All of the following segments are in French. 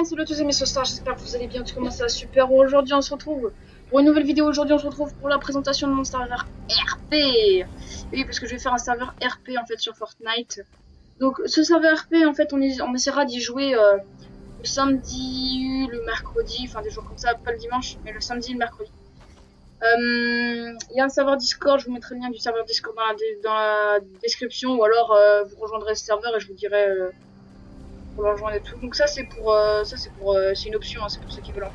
gagne, salut à tous amis Star, j'espère que vous allez bien, tout comment ça va super. Aujourd'hui on se retrouve pour une nouvelle vidéo, aujourd'hui on se retrouve pour la présentation de mon serveur RP. Oui, parce que je vais faire un serveur RP en fait sur Fortnite. Donc ce serveur RP en fait on essaiera d'y jouer le samedi, le mercredi, enfin des jours comme ça, pas le dimanche, mais le samedi et le mercredi. Il y a un serveur Discord, je vous mettrai le lien du serveur Discord dans la description, ou alors vous rejoindrez ce serveur et je vous dirai pour le rejoindre et tout. Donc ça c'est pour c'est une option, hein, c'est pour ceux qui veulent en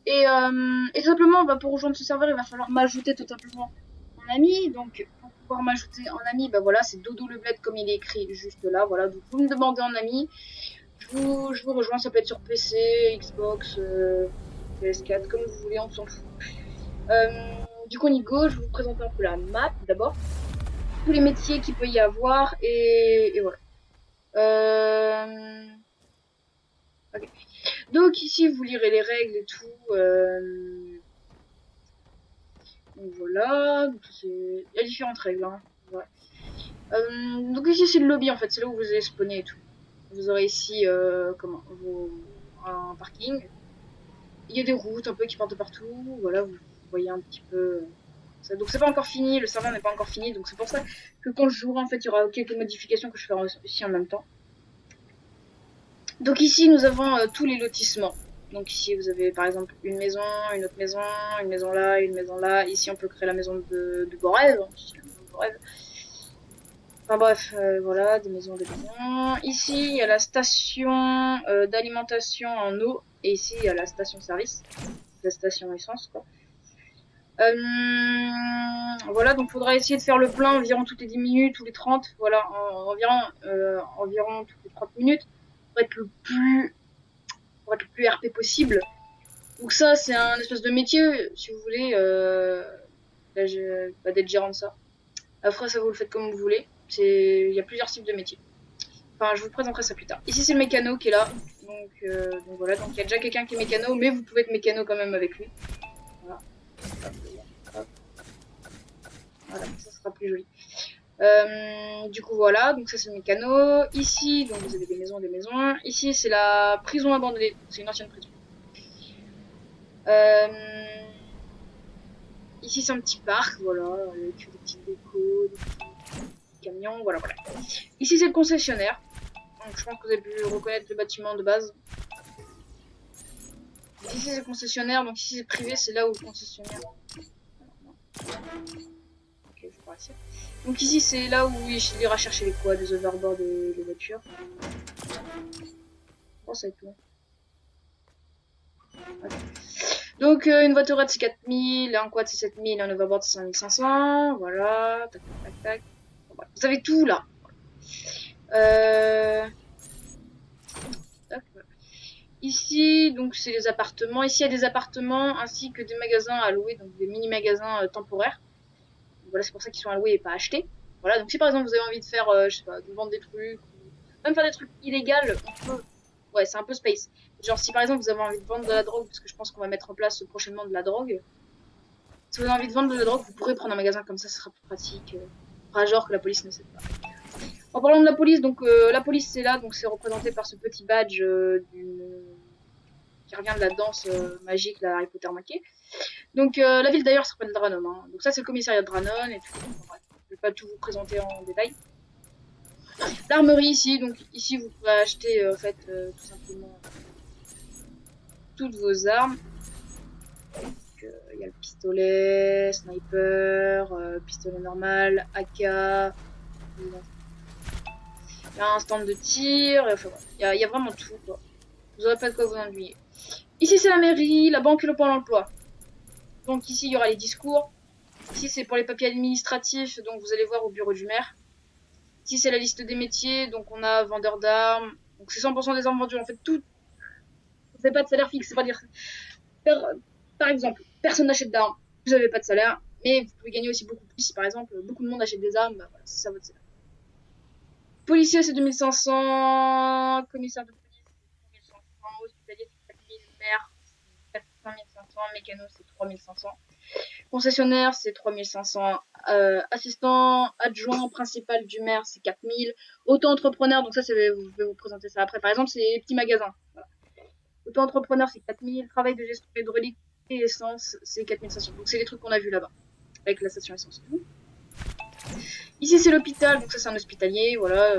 faire. Et simplement pour rejoindre ce serveur il va falloir m'ajouter tout simplement en ami. Donc pour pouvoir m'ajouter en ami, voilà, c'est Dodo le Bled comme il est écrit juste là, voilà. Donc vous me demandez en ami, je vous rejoins, ça peut être sur PC, Xbox, PS4, comme vous voulez, on s'en fout. Du coup on y go, je vais vous présenter un peu la map d'abord, tous les métiers qu'il peut y avoir et voilà. Okay. Donc ici vous lirez les règles et tout. Donc voilà, il y a différentes règles. Hein. Ouais. Donc ici c'est le lobby en fait, c'est là où vous allez spawner et tout. Vous aurez ici un parking. Il y a des routes un peu qui partent de partout. Voilà, vous voyez un petit peu. Ça. Donc c'est pas encore fini, le serveur n'est pas encore fini, donc c'est pour ça que quand je jouerai en fait il y aura quelques modifications que je ferai aussi en même temps. Donc ici nous avons tous les lotissements. Donc ici vous avez par exemple une maison, une autre maison, une maison là, une maison là. Ici on peut créer la maison de Borève. Enfin bref, voilà, des maisons, des maisons. Ici il y a la station d'alimentation en eau. Et ici il y a la station service. La station essence quoi. Voilà, donc il faudra essayer de faire le plein environ toutes les 10 minutes, tous les 30. Voilà, environ toutes les 30 minutes. Pour être le plus RP possible. Donc ça c'est un espèce de métier si vous voulez d'être gérant de ça. Après ça vous le faites comme vous voulez. Il y a plusieurs types de métiers. Enfin je vous présenterai ça plus tard. Ici c'est le mécano qui est là. Donc voilà, donc il y a déjà quelqu'un qui est mécano, mais vous pouvez être mécano quand même avec lui. Voilà. Voilà, ça sera plus joli. Du coup voilà, donc ça c'est le mécano. Ici donc vous avez des maisons. Ici c'est la prison abandonnée, c'est une ancienne prison. Ici c'est un petit parc, voilà, avec des petites décos, des petits camions, voilà. Ici c'est le concessionnaire, donc je pense que vous avez pu reconnaître le bâtiment de base. Ici c'est le concessionnaire, donc ici c'est privé, c'est là où le concessionnaire. Ok, je vais voir ici. Donc ici c'est là où il ira chercher les quads, les overboards et les voitures. Oh ça va être long. Okay. Donc une voiturette c'est 4000, un quad c'est 7000, un overboard c'est 5500, voilà, tac. Bon, voilà. Vous avez tout là. Ici donc c'est les appartements, ici il y a des appartements ainsi que des magasins à louer, donc des mini magasins temporaires. Donc, voilà, c'est pour ça qu'ils sont à louer et pas achetés. Voilà, donc si par exemple vous avez envie de faire, je sais pas, de vendre des trucs, même faire des trucs illégaux, on peut. Ouais, c'est un peu space. Genre si par exemple vous avez envie de vendre de la drogue, parce que je pense qu'on va mettre en place prochainement de la drogue. Si vous avez envie de vendre de la drogue, vous pourrez prendre un magasin comme ça sera plus pratique. Enfin, genre que la police ne sait pas. En parlant de la police, donc la police c'est là, donc c'est représenté par ce petit badge qui revient de la danse magique, la Harry Potter maquée. Donc la ville d'ailleurs s'appelle Dranon. Hein. Donc ça c'est le commissariat de Dranon et tout. Enfin, je vais pas tout vous présenter en détail. L'armerie ici, donc ici vous pouvez acheter en fait tout simplement toutes vos armes. Il y a le pistolet, sniper, pistolet normal, AK. Il y a un stand de tir, enfin, il y a vraiment tout quoi. Vous aurez pas de quoi vous ennuyer. Ici c'est la mairie, la banque et le pôle emploi. Donc ici il y aura les discours. Ici c'est pour les papiers administratifs, donc vous allez voir au bureau du maire. Ici c'est la liste des métiers, donc on a vendeur d'armes. Donc c'est 100% des armes vendues, en fait tout. Vous n'avez pas de salaire fixe, c'est pas dire. Par exemple, personne n'achète d'armes, vous n'avez pas de salaire, mais vous pouvez gagner aussi beaucoup plus si par exemple beaucoup de monde achète des armes, voilà, c'est ça votre salaire. Policier c'est 2500, commissaire de police c'est 3500, hospitalier c'est 4000, maire c'est 4500, mécano c'est 3500. Concessionnaire, c'est 3500. Assistant adjoint principal du maire, c'est 4000. Auto-entrepreneur, donc ça, je vais vous présenter ça après. Par exemple, c'est les petits magasins. Voilà. Auto-entrepreneur, c'est 4000. Travail de gestion hydraulique et essence, c'est 4500. Donc c'est les trucs qu'on a vu là-bas, avec la station essence. Ici, c'est l'hôpital, donc ça, c'est un hospitalier. Voilà,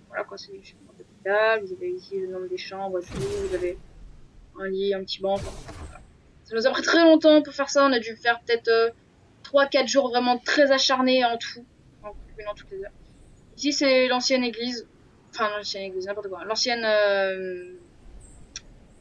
voilà quoi, c'est l'hôpital. Vous avez ici le nombre des chambres, et tout. Vous avez un lit, un petit banc. Enfin, voilà. Ça nous a pris très longtemps pour faire ça. On a dû faire peut-être 3-4 jours vraiment très acharnés en tout, en cumulant toutes les heures. Ici, c'est l'ancienne église. Enfin, l'ancienne église, n'importe quoi. L'ancienne.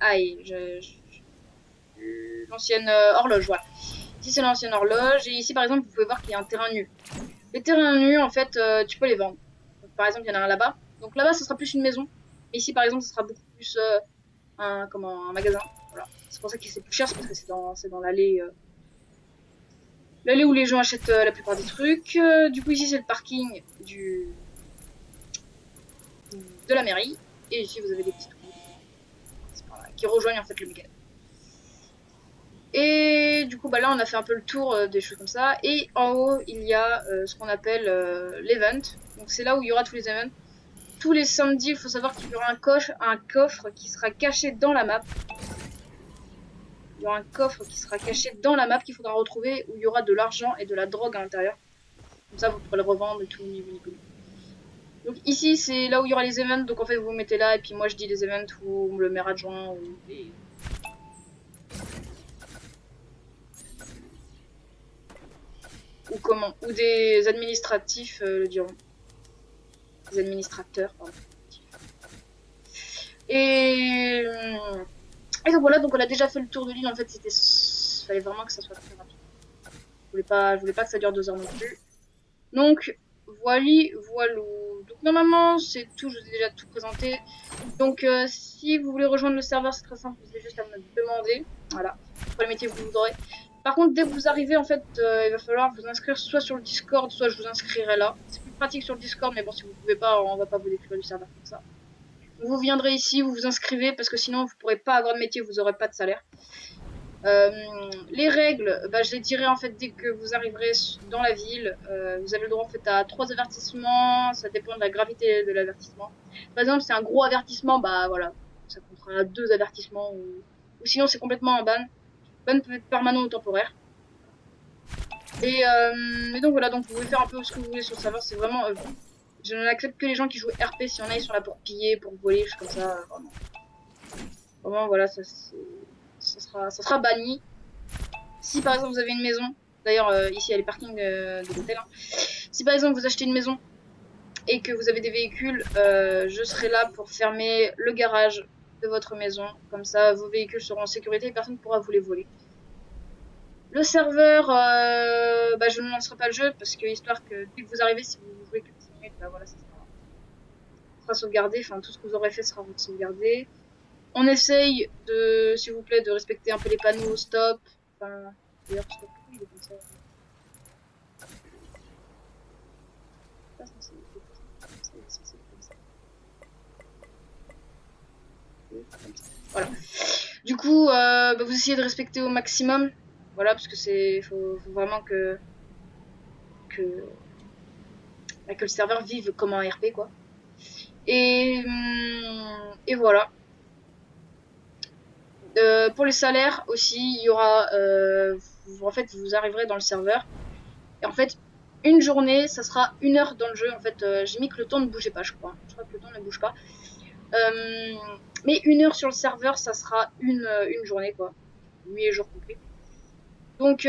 Aïe, l'ancienne horloge, voilà. Ici, c'est l'ancienne horloge. Et ici, par exemple, vous pouvez voir qu'il y a un terrain nu. Les terrains nus, en fait, tu peux les vendre. Donc, par exemple, il y en a un là-bas. Donc là-bas, ce sera plus une maison. Mais ici, par exemple, ce sera beaucoup plus un magasin. Voilà. C'est pour ça que c'est plus cher, c'est parce que c'est dans l'allée. L'allée où les gens achètent la plupart des trucs. Du coup, ici, c'est le parking de la mairie. Et ici, vous avez des petites routes qui rejoignent en fait le mécanisme. Et du coup, bah là, on a fait un peu le tour des choses comme ça. Et en haut, il y a ce qu'on appelle l'event. Donc, c'est là où il y aura tous les events. Tous les samedis, il faut savoir qu'il y aura un coffre qui sera caché dans la map. Il y aura un coffre qui sera caché dans la map qu'il faudra retrouver, où il y aura de l'argent et de la drogue à l'intérieur. Comme ça, vous pourrez le revendre et tout, niveau. Donc ici, c'est là où il y aura les events. Donc en fait, vous vous mettez là, et puis moi, je dis les events ou le maire adjoint ou des... Ou comment, ou des administratifs le diront. Des administrateurs, pardon. Et donc voilà, donc on a déjà fait le tour de l'île. En fait, fallait vraiment que ça soit très rapide. Je voulais pas que ça dure 2 heures non plus. Donc voilà. Donc normalement c'est tout, je vous ai déjà tout présenté. Donc si vous voulez rejoindre le serveur, c'est très simple, vous avez juste à me demander. Voilà, pour les métiers que vous voudrez. Par contre, dès que vous arrivez, en fait, il va falloir vous inscrire soit sur le Discord, soit je vous inscrirai là. C'est plus pratique sur le Discord, mais bon, si vous pouvez pas, on va pas vous détruire du serveur comme ça. Vous viendrez ici, vous vous inscrivez, parce que sinon vous pourrez pas avoir de métier, vous aurez pas de salaire. Les règles, bah, je les dirai en fait dès que vous arriverez dans la ville. Vous avez le droit en fait à 3 avertissements, ça dépend de la gravité de l'avertissement. Par exemple, c'est un gros avertissement, bah voilà, ça comptera 2 avertissements ou sinon c'est complètement un ban. Ban peut être permanent ou temporaire. Et donc voilà, donc vous pouvez faire un peu ce que vous voulez sur le serveur, c'est vraiment... je n'accepte que les gens qui jouent RP, si on a, ils sont là pour piller, pour voler, je comme ça, vraiment. Vraiment, voilà, ça sera banni. Si par exemple vous avez une maison, d'ailleurs ici il y a les parkings de l'hôtel, hein. Si par exemple vous achetez une maison et que vous avez des véhicules, je serai là pour fermer le garage de votre maison. Comme ça, vos véhicules seront en sécurité et personne ne pourra vous les voler. Le serveur, bah, je ne lancerai pas le jeu parce que histoire que dès que vous arrivez, si vous jouez que 10 minutes, bah voilà, ça sera sauvegardé. Enfin, tout ce que vous aurez fait sera sauvegardé. On essaye de, s'il vous plaît, de respecter un peu les panneaux stop. Enfin, d'ailleurs, stop, il est comme ça. Voilà. Du coup, bah, vous essayez de respecter au maximum. Voilà, parce que faut vraiment bah, que le serveur vive comme un RP, quoi. Et voilà. Pour les salaires aussi, il y aura. En fait, vous arriverez dans le serveur. Et en fait, une journée, ça sera 1 heure dans le jeu. En fait, j'ai mis que le temps ne bougeait pas, je crois. Je crois que le temps ne bouge pas. Mais 1 heure sur le serveur, ça sera une journée, quoi. Nuit et jour compris. Donc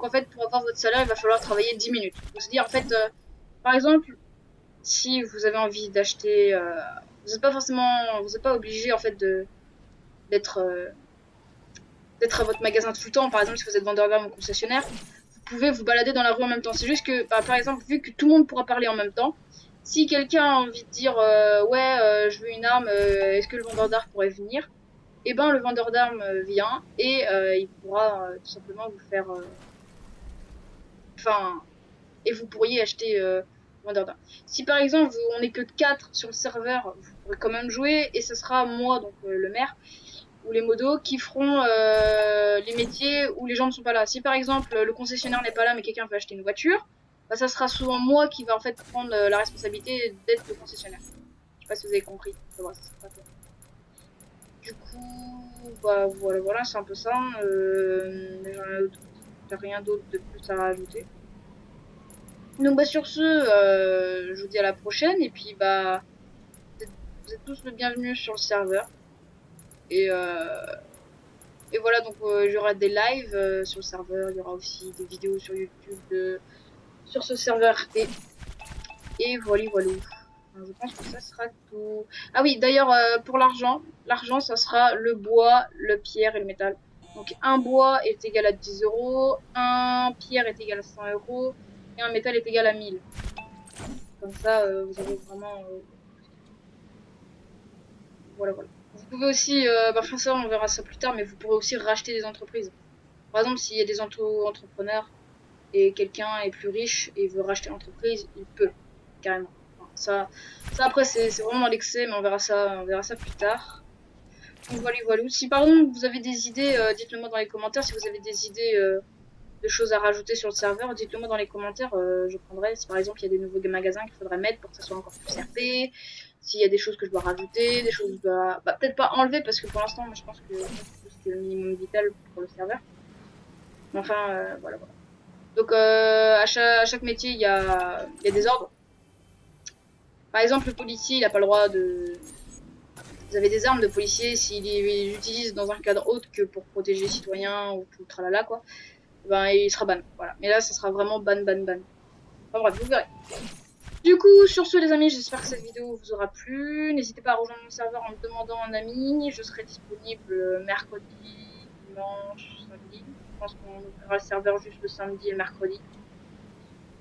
en fait, pour avoir votre salaire, il va falloir travailler 10 minutes. Donc, c'est-à-dire, en fait, par exemple, si vous avez envie d'acheter, vous n'êtes pas obligé, en fait, d'être à votre magasin tout le temps. Par exemple, si vous êtes vendeur d'armes ou concessionnaire, vous pouvez vous balader dans la rue en même temps. C'est juste que, bah, par exemple, vu que tout le monde pourra parler en même temps, si quelqu'un a envie de dire ouais, je veux une arme, est-ce que le vendeur d'armes pourrait venir? Et ben le vendeur d'armes vient et il pourra tout simplement vous faire, enfin, et vous pourriez acheter vendeur d'armes. Si par exemple on n'est que 4 sur le serveur, vous pourrez quand même jouer et ce sera moi, donc le maire, ou les modos qui feront les métiers où les gens ne sont pas là. Si par exemple le concessionnaire n'est pas là mais quelqu'un veut acheter une voiture, bah, ça sera souvent moi qui va en fait prendre la responsabilité d'être le concessionnaire. Je sais pas si vous avez compris. Voilà, ça sera pas clair. Du coup, bah voilà, c'est un peu ça. J'ai rien d'autre de plus à rajouter. Donc bah sur ce, je vous dis à la prochaine et puis bah vous êtes tous le bienvenu sur le serveur. Et, voilà, donc il y aura des lives sur le serveur, il y aura aussi des vidéos sur YouTube sur ce serveur RP. Et voilà. Je pense que ça sera tout. Ah oui, d'ailleurs, pour l'argent, ça sera le bois, le pierre et le métal. Donc un bois est égal à 10 euros, un pierre est égal à 100 euros, et un métal est égal à 1000. Comme ça, vous avez vraiment... voilà. Vous pouvez aussi, enfin ça, on verra ça plus tard, mais vous pourrez aussi racheter des entreprises. Par exemple, s'il y a des entrepreneurs et quelqu'un est plus riche et veut racheter l'entreprise, il peut, carrément. Enfin, ça après, c'est vraiment l'excès, mais on verra ça plus tard. Donc voilà. Si par exemple vous avez des idées, dites-le moi dans les commentaires. Si vous avez des idées de choses à rajouter sur le serveur, dites-le moi dans les commentaires. Je prendrai. Si par exemple il y a des nouveaux magasins qu'il faudrait mettre pour que ça soit encore plus RP. S'il y a des choses que je dois rajouter, des choses que je dois... Bah, peut-être pas enlever parce que pour l'instant, moi je pense que c'est le minimum vital pour le serveur. Mais enfin, voilà. Donc à chaque métier, il y a des ordres. Par exemple, le policier, il n'a pas le droit de... Vous avez des armes de policier, s'il les utilise dans un cadre autre que pour protéger les citoyens ou tout le tralala, quoi, ben il sera ban. Voilà. Mais là, ça sera vraiment ban. Enfin bref, vous verrez. Du coup, sur ce les amis, j'espère que cette vidéo vous aura plu. N'hésitez pas à rejoindre mon serveur en me demandant un ami. Je serai disponible mercredi, dimanche, samedi. Je pense qu'on ouvrira le serveur juste le samedi et le mercredi.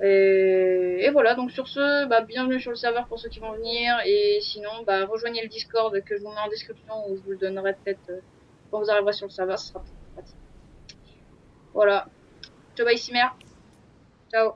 Et voilà, donc sur ce, bah, bienvenue sur le serveur pour ceux qui vont venir. Et sinon, bah, rejoignez le Discord que je vous mets en description ou je vous le donnerai peut-être quand vous arriverez sur le serveur, ce sera plus pratique. Voilà. Ciao, bye, Cimer. Ciao.